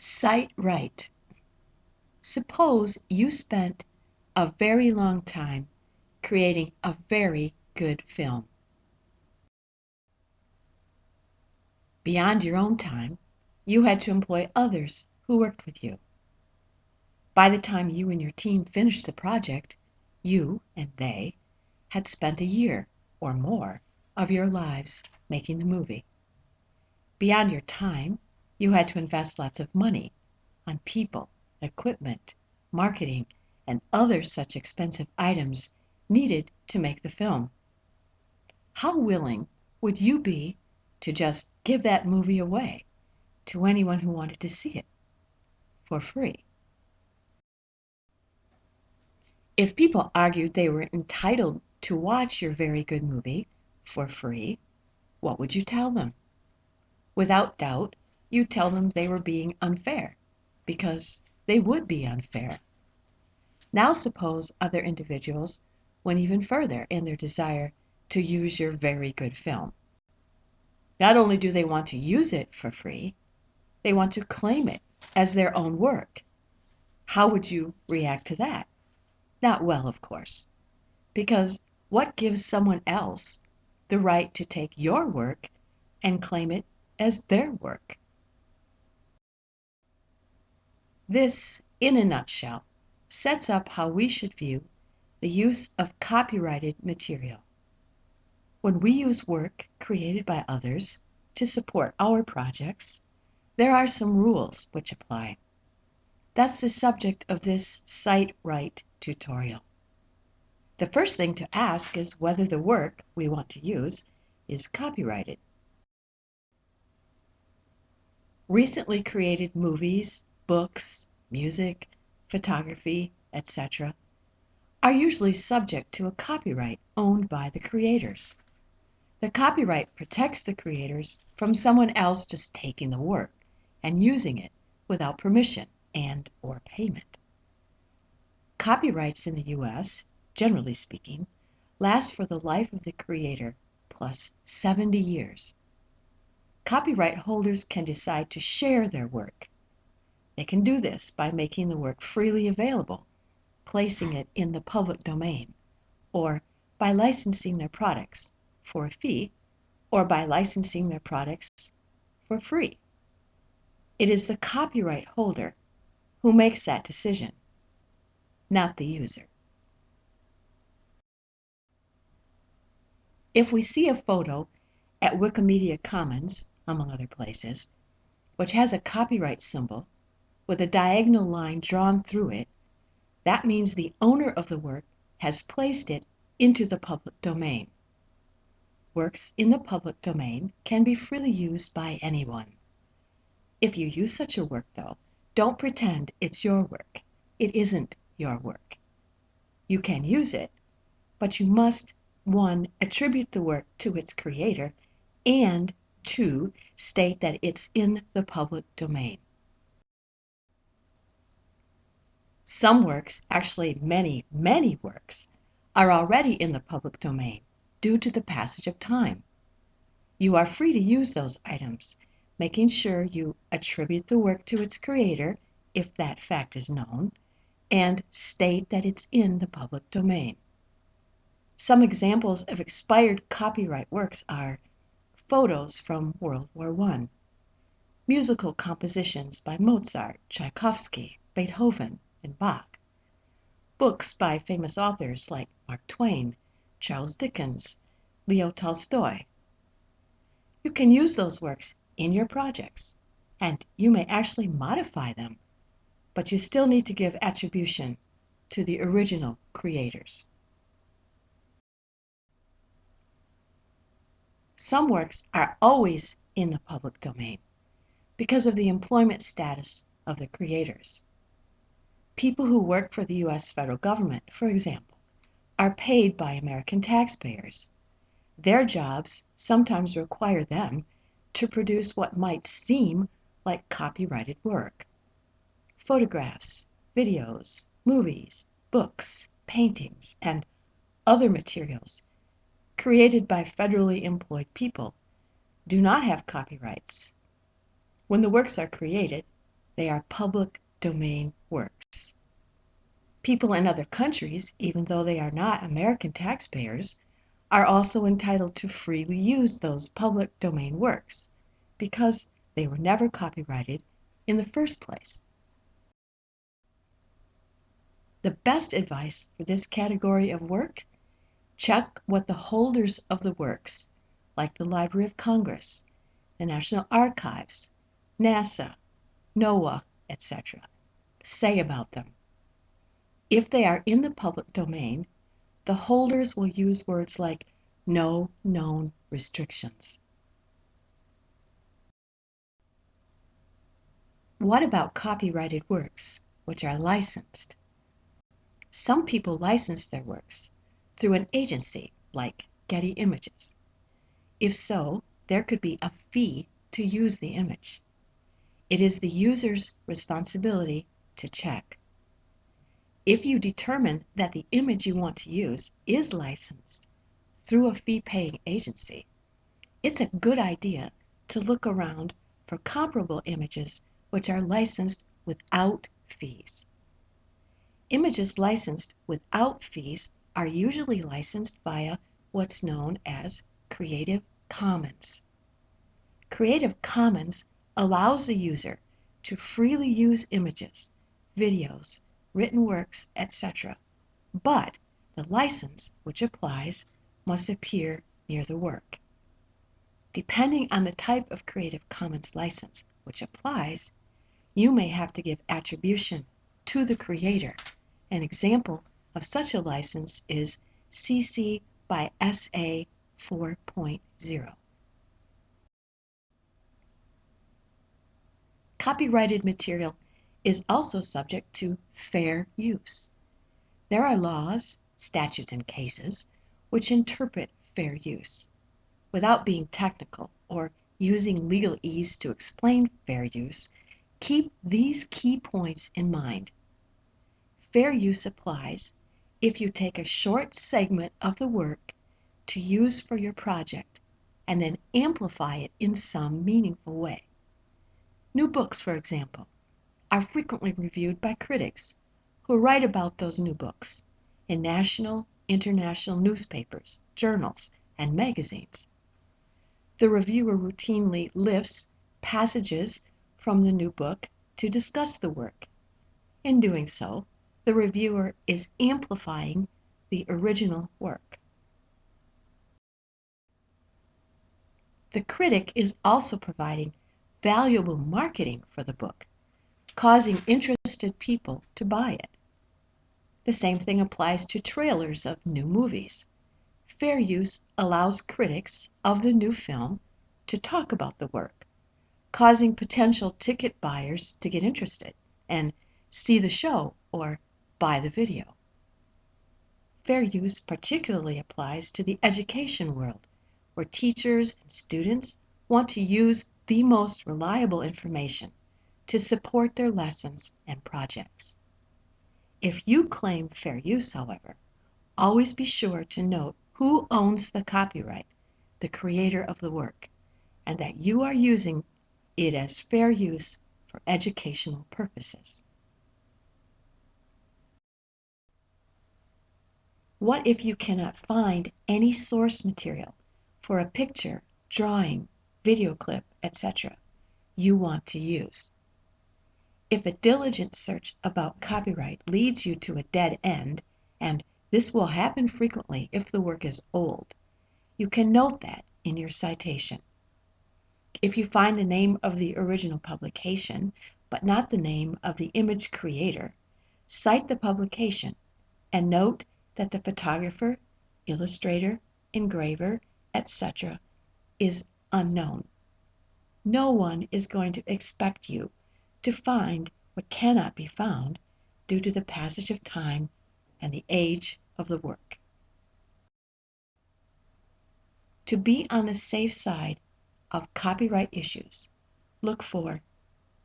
Cite right. Suppose you spent a very long time creating a very good film. Beyond your own time, you had to employ others who worked with you. By the time you and your team finished the project, you and they had spent a year or more of your lives making the movie. Beyond your time, you had to invest lots of money on people, equipment, marketing, and other such expensive items needed to make the film. How willing would you be to just give that movie away to anyone who wanted to see it for free? If people argued they were entitled to watch your very good movie for free, what would you tell them? Without doubt, you'd tell them they were being unfair, because they would be unfair. Now suppose other individuals went even further in their desire to use your very good film. Not only do they want to use it for free, they want to claim it as their own work. How would you react to that? Not well, of course, because what gives someone else the right to take your work and claim it as their work? This, in a nutshell, sets up how we should view the use of copyrighted material. When we use work created by others to support our projects, there are some rules which apply. That's the subject of this Cite Right tutorial. The first thing to ask is whether the work we want to use is copyrighted. Recently created movies, books, music, photography, etc. are usually subject to a copyright owned by the creators. The copyright protects the creators from someone else just taking the work and using it without permission and/or payment. Copyrights in the US, generally speaking, last for the life of the creator plus 70 years. Copyright holders can decide to share their work. They can do this by making the work freely available, placing it in the public domain, or by licensing their products for a fee, or by licensing their products for free. It is the copyright holder who makes that decision, not the user. If we see a photo at Wikimedia Commons, among other places, which has a copyright symbol with a diagonal line drawn through it, that means the owner of the work has placed it into the public domain. Works in the public domain can be freely used by anyone. If you use such a work, though, don't pretend it's your work. It isn't your work. You can use it, but you must, 1, attribute the work to its creator, and 2, state that it's in the public domain. Some works, actually many, many works, are already in the public domain due to the passage of time. You are free to use those items, making sure you attribute the work to its creator, if that fact is known, and state that it's in the public domain. Some examples of expired copyright works are photos from World War I, musical compositions by Mozart, Tchaikovsky, Beethoven, and Bach, books by famous authors like Mark Twain, Charles Dickens, Leo Tolstoy. You can use those works in your projects, and you may actually modify them, but you still need to give attribution to the original creators. Some works are always in the public domain because of the employment status of the creators. People who work for the US federal government, for example, are paid by American taxpayers. Their jobs sometimes require them to produce what might seem like copyrighted work. Photographs, videos, movies, books, paintings, and other materials created by federally employed people do not have copyrights. When the works are created, They are public domain works. People in other countries, even though they are not American taxpayers, are also entitled to freely use those public domain works because they were never copyrighted in the first place. The best advice for this category of work: check what the holders of the works, like the Library of Congress, the National Archives, NASA, NOAA, etc., say about them. If they are in the public domain, the holders will use words like no known restrictions. What about copyrighted works, which are licensed? Some people license their works through an agency like Getty Images. If so, there could be a fee to use the image. It is the user's responsibility to check. If you determine that the image you want to use is licensed through a fee-paying agency, it's a good idea to look around for comparable images which are licensed without fees. Images licensed without fees are usually licensed via what's known as Creative Commons. Creative Commons allows the user to freely use images, videos, written works, etc., but the license which applies must appear near the work. Depending on the type of Creative Commons license which applies, you may have to give attribution to the creator. An example of such a license is CC by SA 4.0. Copyrighted material is also subject to fair use. There are laws, statutes, and cases which interpret fair use. Without being technical or using legalese to explain fair use, keep these key points in mind. Fair use applies if you take a short segment of the work to use for your project and then amplify it in some meaningful way. New books, for example, are frequently reviewed by critics who write about those new books in national, international newspapers, journals, and magazines. The reviewer routinely lifts passages from the new book to discuss the work. In doing so, the reviewer is amplifying the original work. The critic is also providing valuable marketing for the book, causing interested people to buy it. The same thing applies to trailers of new movies. Fair use allows critics of the new film to talk about the work, causing potential ticket buyers to get interested and see the show or buy the video. Fair use particularly applies to the education world, where teachers and students want to use the most reliable information to support their lessons and projects. If you claim fair use, however, always be sure to note who owns the copyright, the creator of the work, and that you are using it as fair use for educational purposes. What if you cannot find any source material for a picture, drawing, video clip, etc. you want to use? If a diligent search about copyright leads you to a dead end, and this will happen frequently if the work is old, you can note that in your citation. If you find the name of the original publication, but not the name of the image creator, cite the publication and note that the photographer, illustrator, engraver, etc. is unknown. No one is going to expect you to find what cannot be found due to the passage of time and the age of the work. To be on the safe side of copyright issues, look for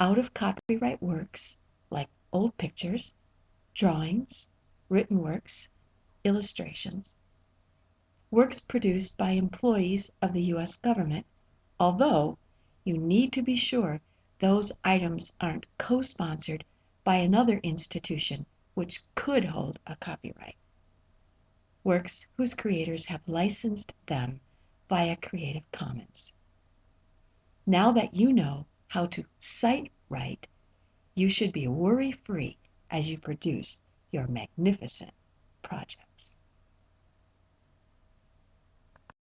out-of-copyright works like old pictures, drawings, written works, illustrations, works produced by employees of the U.S. government, although you need to be sure those items aren't co-sponsored by another institution which could hold a copyright. Works whose creators have licensed them via Creative Commons. Now that you know how to cite right, you should be worry-free as you produce your magnificent projects.